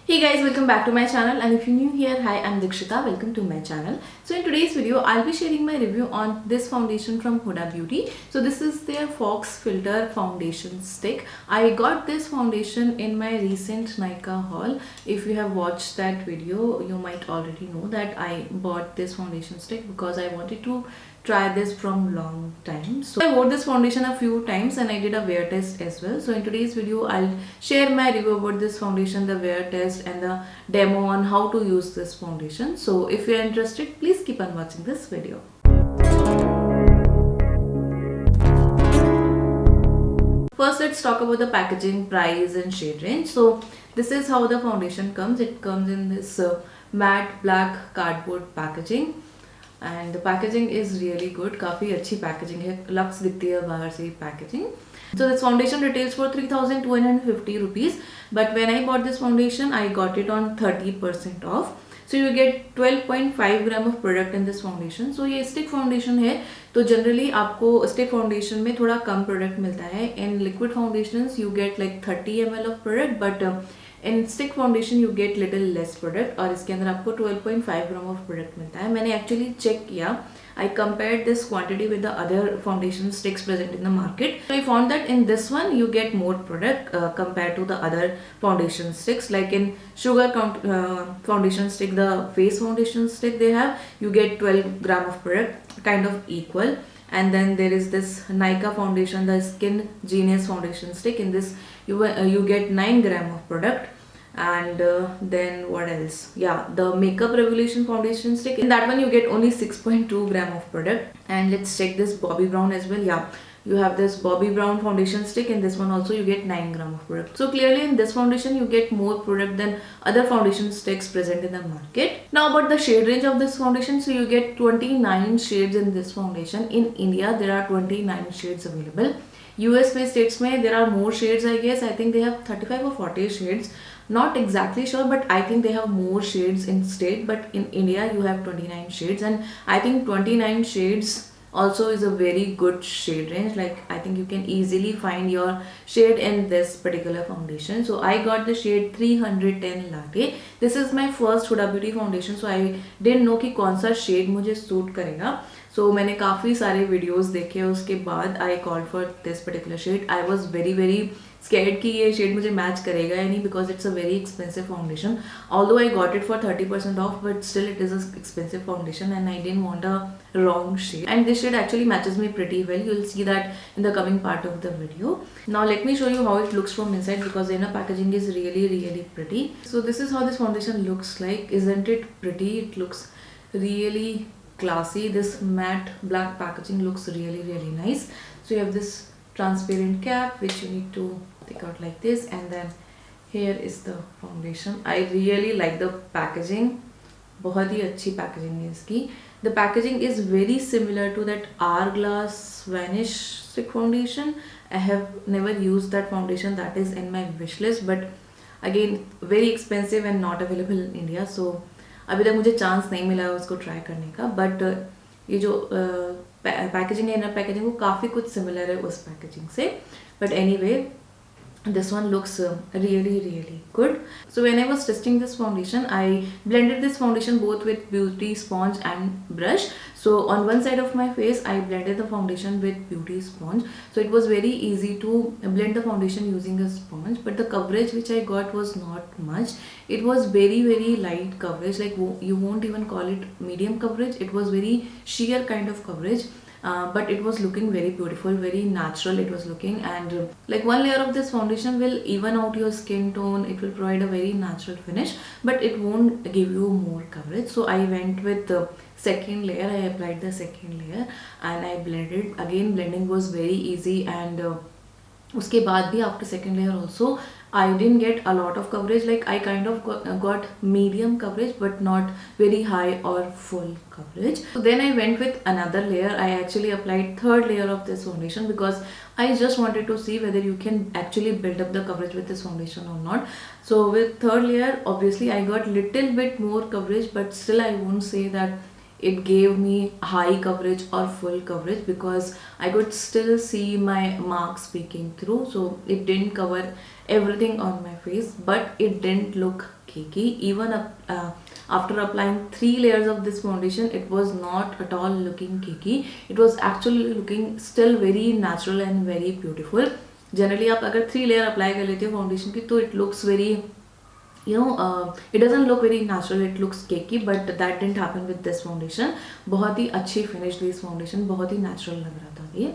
Hey guys, welcome back to my channel, and if you're new here, hi, I'm Dikshita, welcome to my channel. So in today's video, I'll be sharing my review on this foundation from Huda Beauty. So this is their Fauxfilter foundation stick. I got this foundation in my recent Nykaa haul. If you have watched that video, you might already know that I bought this foundation stick because I wanted to try this from long time. So I wore this foundation a few times and I did a wear test as well. So in today's video, I'll share my review about this foundation, the wear test and the demo on how to use this foundation. So if you're interested, please keep on watching this video. First, let's talk about the packaging, price and shade range. So this is how the foundation comes. It comes in this matte black cardboard packaging. And the packaging is really good. काफ़ी अच्छी packaging है. Lux दिखती है बाहर से packaging. So this foundation retails for 3,250 rupees. But when I bought this foundation, I got it on 30% off. So you get 12.5 gram of product in this foundation. So ये stick foundation है. तो generally आपको stick foundation में थोड़ा कम product मिलता है. In liquid foundations you get like 30 ml of product, but in stick foundation you get little less product और इसके अंदर आपको 12.5 ग्राम ऑफ प्रोडक्ट मिलता है. मैंने एक्चुअली चेक किया. I compared this quantity with the other foundation sticks present in the market. So I found that in this one you get more product compared to the other foundation sticks. Like in sugar foundation stick, the face foundation stick they have, you get 12 gram of product, kind of equal. And then there is this Nykaa foundation, the Skin Genius foundation stick. In this you get 9 gram of product. And then what else? Yeah, the Makeup Revolution foundation stick. In that one you get only 6.2 gram of product. And let's check this Bobbi Brown as well. Yeah, you have this Bobbi Brown foundation stick. In this one also you get 9 gram of product. So clearly in this foundation you get more product than other foundation sticks present in the market. Now about the shade range of this foundation. So you get 29 shades in this foundation. In India there are 29 shades available. US में states में there are more shades, I guess. I think they have 35 or 40 shades. Not exactly sure, but I think they have more shades in state. But in India you have 29 shades, and I think 29 shades also is a very good shade range. Like I think you can easily find your shade in this particular foundation. So I got the shade 310 Latte. This is my first Huda Beauty foundation, so I didn't know कि कौन सा shade मुझे suit करेगा. So मैंने काफ़ी सारे videos देखे, उसके बाद I called for this particular shade. I was very scared कि ये shade मुझे match करेगा या नहीं, because it's a very expensive foundation. Although I got it for 30% off, but still it is an expensive foundation and I didn't want a wrong shade. And this shade actually matches me pretty well. You'll see that in the coming part of the video. Now let me show you how it looks from inside, because the inner packaging is really pretty. So this is how this foundation looks like. Isn't it pretty? It looks really classy. This matte black packaging looks really nice. So you have this transparent cap which you need to take out like this, and then here is the foundation. I really like the packaging. बहुत ही अच्छी packaging है इसकी. The packaging is very similar to that Hourglass Vanish stick foundation. I have never used that foundation. That is in my wish list, but again very expensive and not available in India. So अभी तक मुझे chance नहीं मिला उसको try करने का. But ये जो पैकेजिंग है, इनर पैकेजिंग, वो काफ़ी कुछ सिमिलर है उस पैकेजिंग से. But anyway this one looks really good. So when I was testing this foundation, I blended this foundation both with beauty sponge and brush. So on one side of my face I blended the foundation with beauty sponge, so it was very easy to blend the foundation using a sponge. But the coverage which I got was not much. It was very light coverage. Like you won't even call it medium coverage. It was very sheer kind of coverage. But it was looking very beautiful, very natural it was looking. And like one layer of this foundation will even out your skin tone. It will provide a very natural finish, but it won't give you more coverage. So I went with the second layer. I applied the second layer and I blended. Again blending was very easy, and उसके बाद भी after second layer also I didn't get a lot of coverage. Like I kind of got medium coverage, but not very high or full coverage. So then I went with another layer. I actually applied third layer of this foundation because I just wanted to see whether you can actually build up the coverage with this foundation or not. So with third layer, obviously I got little bit more coverage, but still I won't say that it gave me high coverage or full coverage, because I could still see my marks peeking through. So it didn't cover everything on my face, but it didn't look cakey. Even after applying 3 layers of this foundation, it was not at all looking cakey. It was actually looking still very natural and very beautiful. Generally आप अगर 3 layer apply कर लेते हो foundation की, तो it looks very, it doesn't look very natural, it looks cakey, but that didn't happen with this foundation. बहुत ही अच्छी finish थी इस foundation, बहुत ही natural लग रहा था ये.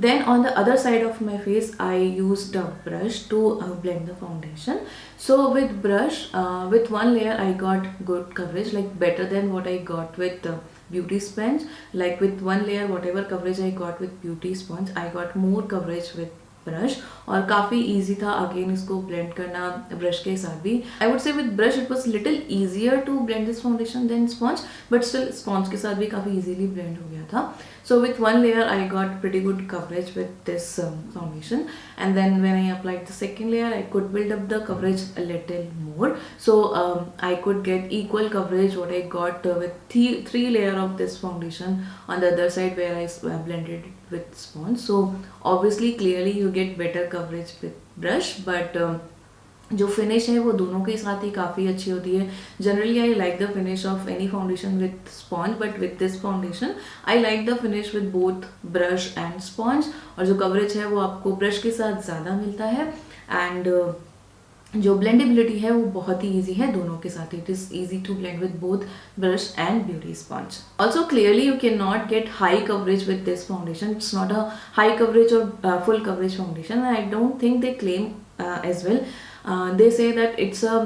Then on the other side of my face, I used a brush to blend the foundation. So with brush, with 1 layer I got good coverage, like better than what I got with beauty sponge. Like with 1 layer, whatever coverage I got with beauty sponge, I got more coverage with brush, और काफ़ी easy था again इसको blend करना brush के साथ भी. I would say with brush it was little easier to blend this foundation than sponge, but still sponge के साथ भी काफ़ी ईजीली ब्लेंड हो गया था. So with 1 layer I got pretty good coverage with this foundation, and then when I applied the second layer, I could build up the coverage a little more. So I could get equal coverage what I got with 3 layer of this foundation on the other side where I blended it with sponge. So obviously clearly you get better coverage with brush, but जो finish है वो दोनों के साथ ही काफ़ी अच्छी होती है. Generally I like the finish off any foundation with sponge, but with this foundation I like the finish with both brush and sponge. और जो कवरेज है वो आपको ब्रश के साथ ज़्यादा मिलता है, एंड जो ब्लेंडेबिलिटी है वो बहुत ही ईजी है दोनों के साथ. It is easy to blend with both brush and beauty sponge. Also clearly you can not get high coverage with this foundation. It's not a high coverage or full coverage foundation. I don't think they claim as well. They say that it's a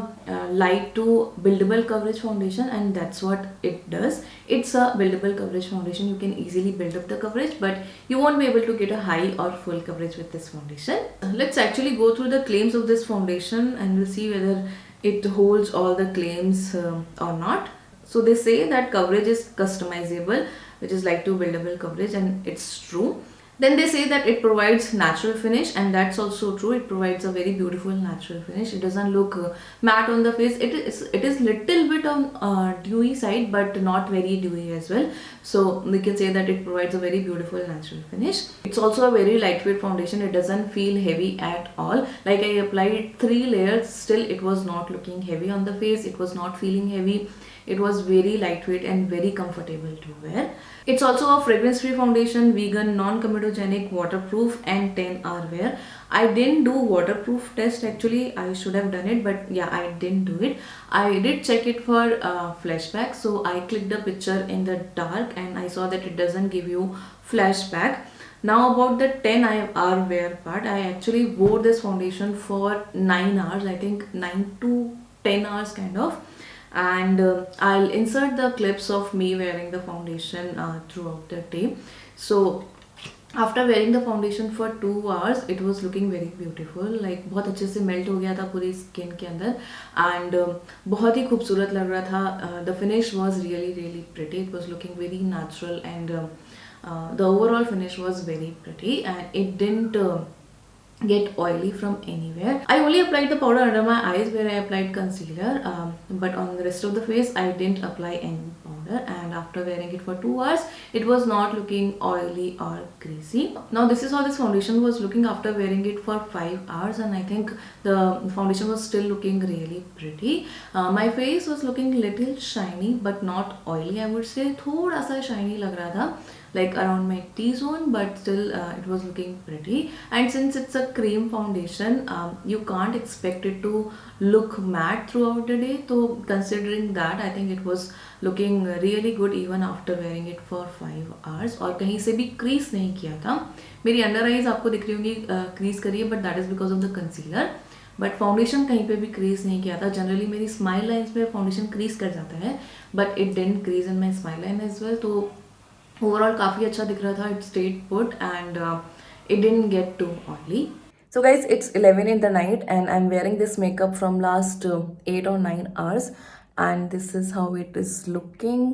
light to buildable coverage foundation, and that's what it does. It's a buildable coverage foundation. You can easily build up the coverage, but you won't be able to get a high or full coverage with this foundation. Let's actually go through the claims of this foundation, and we'll see whether it holds all the claims or not. So they say that coverage is customizable, which is like to buildable coverage, and it's true. Then they say that it provides natural finish, and that's also true. It provides a very beautiful natural finish. It doesn't look matte on the face. It is little bit on dewy side, but not very dewy as well. So we can say that it provides a very beautiful natural finish. It's also a very lightweight foundation. It doesn't feel heavy at all. Like I applied 3 layers, still it was not looking heavy on the face. It was not feeling heavy. It was very lightweight and very comfortable to wear. It's also a fragrance-free foundation, vegan, non-comedogenic, waterproof, and 10-hour wear. I didn't do waterproof test actually. I should have done it, but yeah, I didn't do it. I did check it for flashback. So I clicked the picture in the dark, and I saw that it doesn't give you flashback. Now about the 10-hour wear part, I actually wore this foundation for 9 hours. I think 9 to 10 hours kind of. And I'll insert the clips of me wearing the foundation throughout the day. So after wearing the foundation for 2 hours, it was looking very beautiful. Like बहुत अच्छे से melt हो गया था पूरी skin के अंदर, and बहुत ही खूबसूरत लग रहा था. The finish was really pretty. It was looking very natural, and the overall finish was very pretty, and it didn't get oily from anywhere. I only applied the powder under my eyes where I applied concealer, but on the rest of the face I didn't apply any powder, and after wearing it for 2 hours it was not looking oily or greasy. Now this is how this foundation was looking after wearing it for 5 hours, and I think the foundation was still looking really pretty. My face was looking little shiny but not oily. I would say thoda sa shiny lag raha tha, like around my T-zone, but still it was looking pretty. And since it's a cream foundation, you can't expect it to look matte throughout the day. So considering that, I think it was looking really good even after wearing it for 5 hours. और कहीं से भी crease नहीं किया था. मेरी under eyes आपको दिख रही होंगी crease करी है, but that is because of the concealer. But foundation कहीं पे भी क्रीज नहीं किया था. जनरली मेरी स्माइल लाइन्स में फाउंडेशन क्रीज कर जाता है, but it didn't crease in my smile line as well. तो ओवरऑल काफ़ी अच्छा दिख रहा था. It stayed put, and it didn't get too oily. So guys, it's 11 in the night, and I'm wearing this makeup from last 8 or 9 hours, and this is how it is looking.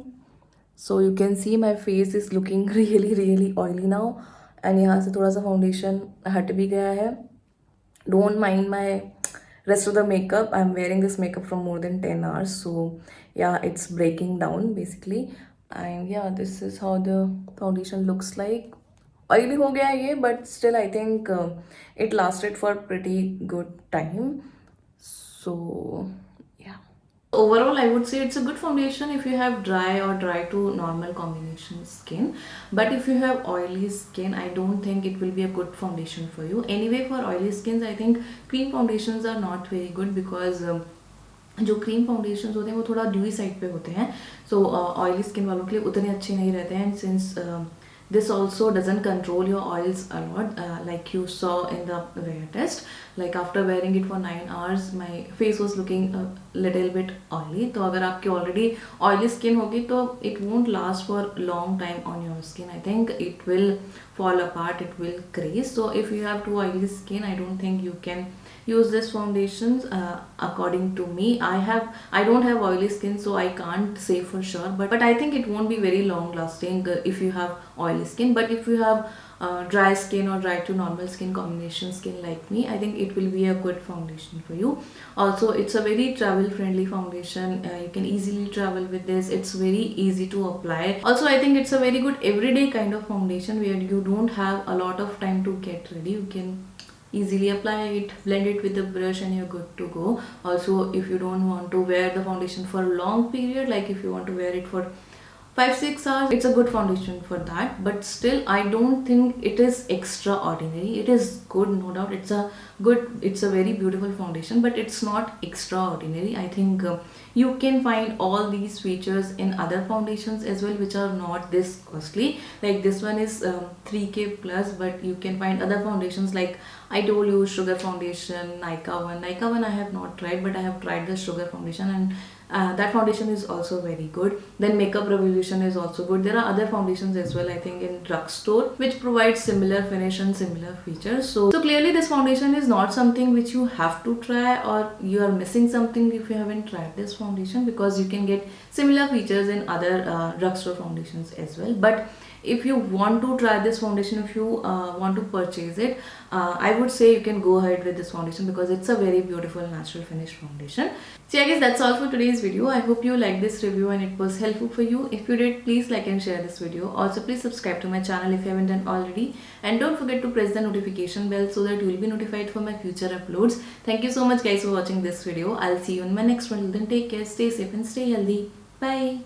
So you can see my face is looking really oily now, and यहाँ से थोड़ा सा foundation हट भी गया है. Don't mind my rest of the makeup. I'm wearing this makeup from more than 10 hours, so yeah, it's breaking down basically. And yeah, this is how the foundation looks like. Oily ho gaya ye, but still I think it lasted for pretty good time. So yeah, overall I would say it's a good foundation if you have dry or dry to normal combination skin. But if you have oily skin, I don't think it will be a good foundation for you. Anyway, for oily skins I think cream foundations are not very good, because जो cream foundation होते हैं वो थोड़ा dewy side पे होते हैं, सो oily skin वालों के लिए उतने अच्छे नहीं रहते हैं. And since this also doesn't control your oils a lot, like you saw in the wear test. Like after wearing it for 9 hours my face was looking a little bit oily. तो अगर आपकी already oily skin होगी तो it won't last for long time on your skin. I think it will fall apart, it will crease. So if you have too oily skin, I don't think you can use this foundations. According to me, I don't have oily skin, so I can't say for sure, but I think it won't be very long lasting if you have oily skin. But if you have dry skin or dry to normal skin combination skin like me, I think it will be a good foundation for you. Also, it's a very travel friendly foundation. You can easily travel with this. It's very easy to apply. Also, I think it's a very good everyday kind of foundation where you don't have a lot of time to get ready. You can easily apply it, blend it with the brush, and you're good to go. Also, if you don't want to wear the foundation for a long period, like if you want to wear it for 5-6 hours, it's a good foundation for that. But still I don't think it is extraordinary. It is good, no doubt. It's a very beautiful foundation, but it's not extraordinary. I think you can find all these features in other foundations as well, which are not this costly. Like this one is 3k plus, but you can find other foundations like I told you, sugar foundation, Nykaa one I have not tried, but I have tried the sugar foundation, and that foundation is also very good. Then Makeup Revolution is also good. There are other foundations as well, I think, in drugstore which provide similar finish and similar features. So clearly this foundation is not something which you have to try, or you are missing something if you haven't tried this foundation, because you can get similar features in other drugstore foundations as well. But if you want to try this foundation, if you want to purchase it, I would say you can go ahead with this foundation, because it's a very beautiful natural finish foundation. So yeah guys, that's all for today's video. I hope you liked this review and it was helpful for you. If you did, please like and share this video. Also, please subscribe to my channel if you haven't done already, and don't forget to press the notification bell so that you will be notified for my future uploads. Thank you so much guys for watching this video. I'll see you in my next one. Then take care, stay safe and stay healthy. Bye.